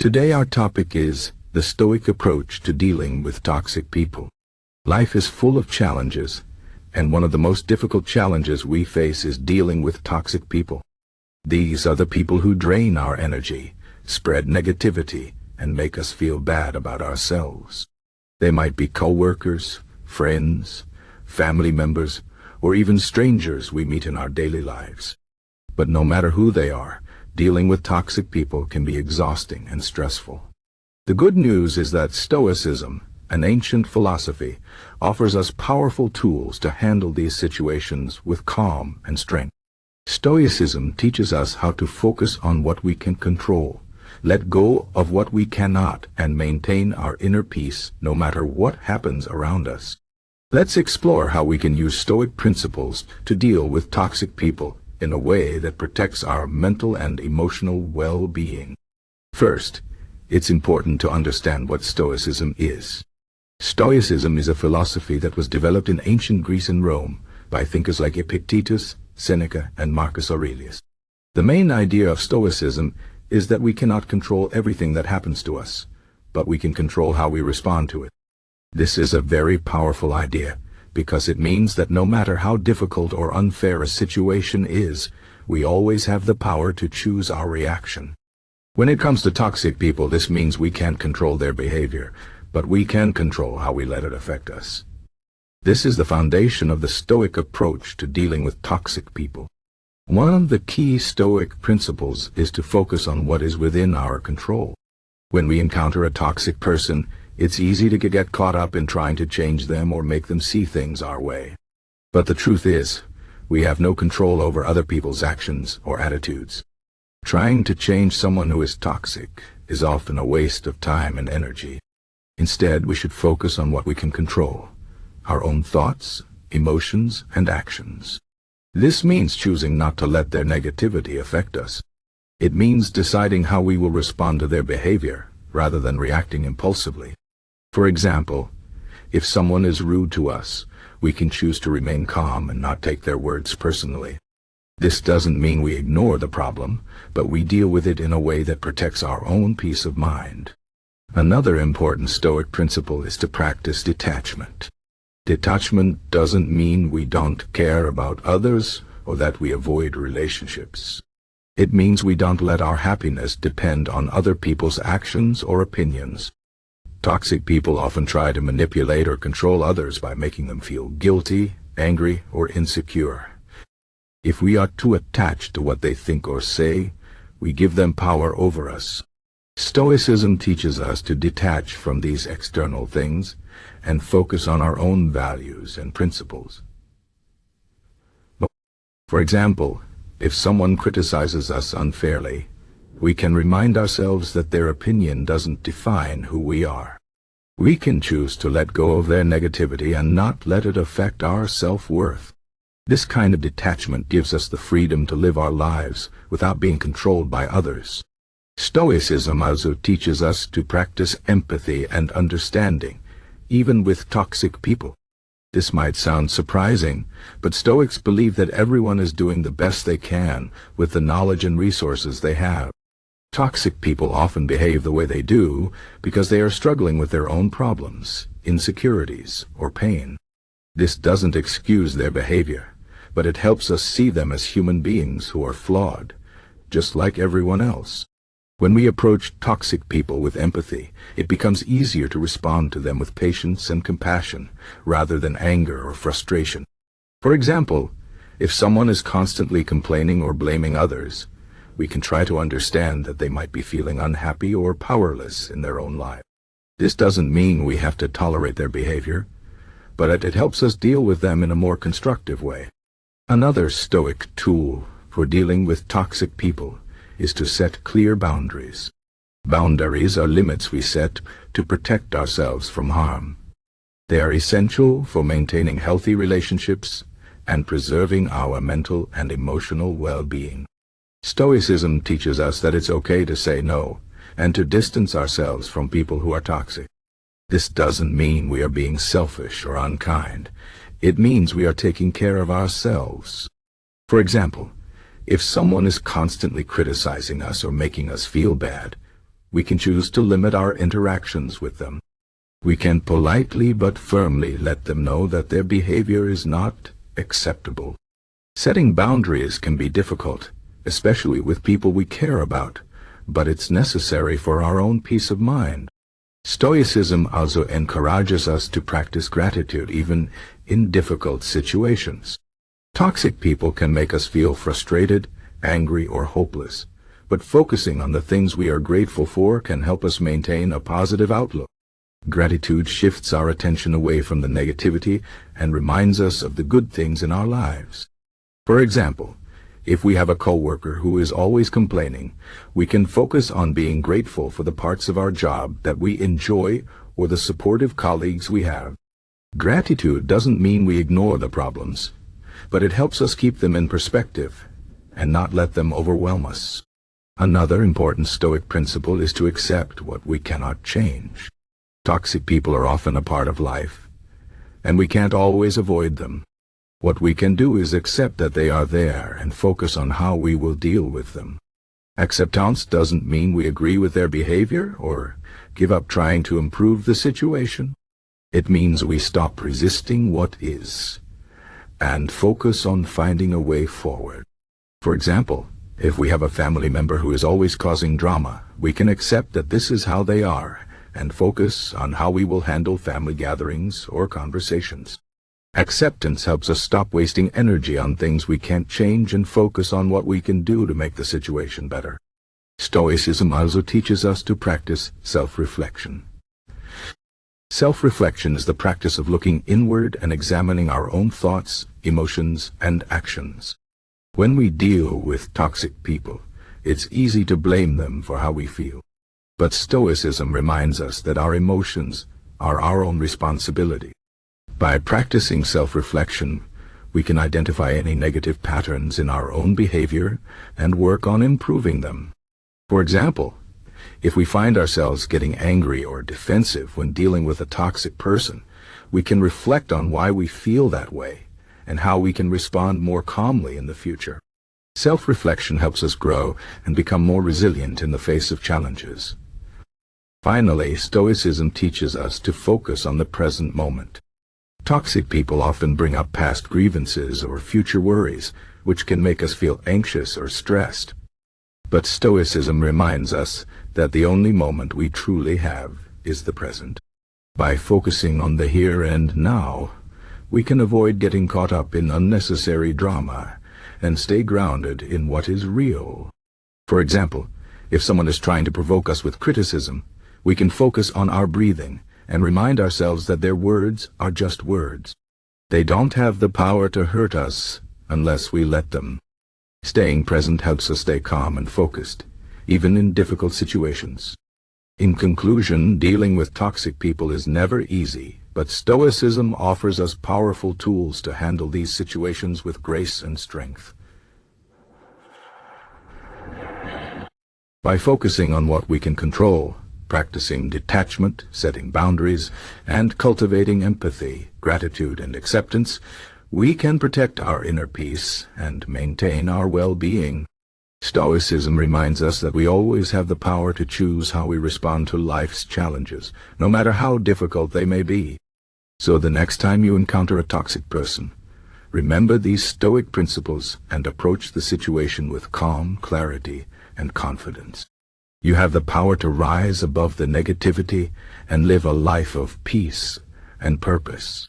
Today our topic is the Stoic approach to dealing with toxic people. Life is full of challenges, and one of the most difficult challenges we face is dealing with toxic people. These are the people who drain our energy, spread negativity, and make us feel bad about ourselves. They might be coworkers, friends, family members, or even strangers we meet in our daily lives. But no matter who they are, dealing with toxic people can be exhausting and stressful. The good news is that Stoicism, an ancient philosophy, offers us powerful tools to handle these situations with calm and strength. Stoicism teaches us how to focus on what we can control, let go of what we cannot, and maintain our inner peace no matter what happens around us. Let's explore how we can use Stoic principles to deal with toxic people in a way that protects our mental and emotional well-being. First, it's important to understand what Stoicism is. Stoicism is a philosophy that was developed in ancient Greece and Rome by thinkers like Epictetus, Seneca, and Marcus Aurelius. The main idea of Stoicism is that we cannot control everything that happens to us, but we can control how we respond to it. This is a very powerful idea, because it means that no matter how difficult or unfair a situation is, we always have the power to choose our reaction. When it comes to toxic people, this means we can't control their behavior, but we can control how we let it affect us. This is the foundation of the Stoic approach to dealing with toxic people. One of the key Stoic principles is to focus on what is within our control. When we encounter a toxic person, it's easy to get caught up in trying to change them or make them see things our way. But the truth is, we have no control over other people's actions or attitudes. Trying to change someone who is toxic is often a waste of time and energy. Instead, we should focus on what we can control: our own thoughts, emotions, and actions. This means choosing not to let their negativity affect us. It means deciding how we will respond to their behavior, rather than reacting impulsively. For example, if someone is rude to us, we can choose to remain calm and not take their words personally. This doesn't mean we ignore the problem, but we deal with it in a way that protects our own peace of mind. Another important Stoic principle is to practice detachment. Detachment doesn't mean we don't care about others or that we avoid relationships. It means we don't let our happiness depend on other people's actions or opinions. Toxic people often try to manipulate or control others by making them feel guilty, angry, or insecure. If we are too attached to what they think or say, we give them power over us. Stoicism teaches us to detach from these external things and focus on our own values and principles. For example, if someone criticizes us unfairly, we can remind ourselves that their opinion doesn't define who we are. We can choose to let go of their negativity and not let it affect our self-worth. This kind of detachment gives us the freedom to live our lives without being controlled by others. Stoicism also teaches us to practice empathy and understanding, even with toxic people. This might sound surprising, but Stoics believe that everyone is doing the best they can with the knowledge and resources they have. Toxic people often behave the way they do because they are struggling with their own problems, insecurities, or pain. This doesn't excuse their behavior, but it helps us see them as human beings who are flawed, just like everyone else. When we approach toxic people with empathy, it becomes easier to respond to them with patience and compassion, rather than anger or frustration. For example, if someone is constantly complaining or blaming others, we can try to understand that they might be feeling unhappy or powerless in their own life. This doesn't mean we have to tolerate their behavior, but it helps us deal with them in a more constructive way. Another Stoic tool for dealing with toxic people is to set clear boundaries. Boundaries are limits we set to protect ourselves from harm. They are essential for maintaining healthy relationships and preserving our mental and emotional well-being. Stoicism teaches us that it's okay to say no and to distance ourselves from people who are toxic. This doesn't mean we are being selfish or unkind. It means we are taking care of ourselves. For example, if someone is constantly criticizing us or making us feel bad, we can choose to limit our interactions with them. We can politely but firmly let them know that their behavior is not acceptable. Setting boundaries can be difficult, especially with people we care about, but it's necessary for our own peace of mind. Stoicism also encourages us to practice gratitude even in difficult situations. Toxic people can make us feel frustrated, angry, or hopeless, but focusing on the things we are grateful for can help us maintain a positive outlook. Gratitude shifts our attention away from the negativity and reminds us of the good things in our lives. For example, if we have a coworker who is always complaining, we can focus on being grateful for the parts of our job that we enjoy or the supportive colleagues we have. Gratitude doesn't mean we ignore the problems, but it helps us keep them in perspective and not let them overwhelm us. Another important Stoic principle is to accept what we cannot change. Toxic people are often a part of life, and we can't always avoid them. What we can do is accept that they are there and focus on how we will deal with them. Acceptance doesn't mean we agree with their behavior or give up trying to improve the situation. It means we stop resisting what is and focus on finding a way forward. For example, if we have a family member who is always causing drama, we can accept that this is how they are and focus on how we will handle family gatherings or conversations. Acceptance helps us stop wasting energy on things we can't change and focus on what we can do to make the situation better. Stoicism also teaches us to practice self-reflection. Self-reflection is the practice of looking inward and examining our own thoughts, emotions, and actions. When we deal with toxic people, it's easy to blame them for how we feel. But Stoicism reminds us that our emotions are our own responsibility. By practicing self-reflection, we can identify any negative patterns in our own behavior and work on improving them. For example, if we find ourselves getting angry or defensive when dealing with a toxic person, we can reflect on why we feel that way and how we can respond more calmly in the future. Self-reflection helps us grow and become more resilient in the face of challenges. Finally, Stoicism teaches us to focus on the present moment. Toxic people often bring up past grievances or future worries, which can make us feel anxious or stressed. But Stoicism reminds us that the only moment we truly have is the present. By focusing on the here and now, we can avoid getting caught up in unnecessary drama and stay grounded in what is real. For example, if someone is trying to provoke us with criticism, we can focus on our breathing and remind ourselves that their words are just words. They don't have the power to hurt us unless we let them. Staying present helps us stay calm and focused, even in difficult situations. In conclusion, dealing with toxic people is never easy, but Stoicism offers us powerful tools to handle these situations with grace and strength. By focusing on what we can control, practicing detachment, setting boundaries, and cultivating empathy, gratitude, and acceptance, we can protect our inner peace and maintain our well-being. Stoicism reminds us that we always have the power to choose how we respond to life's challenges, no matter how difficult they may be. So the next time you encounter a toxic person, remember these Stoic principles and approach the situation with calm, clarity, and confidence. You have the power to rise above the negativity and live a life of peace and purpose.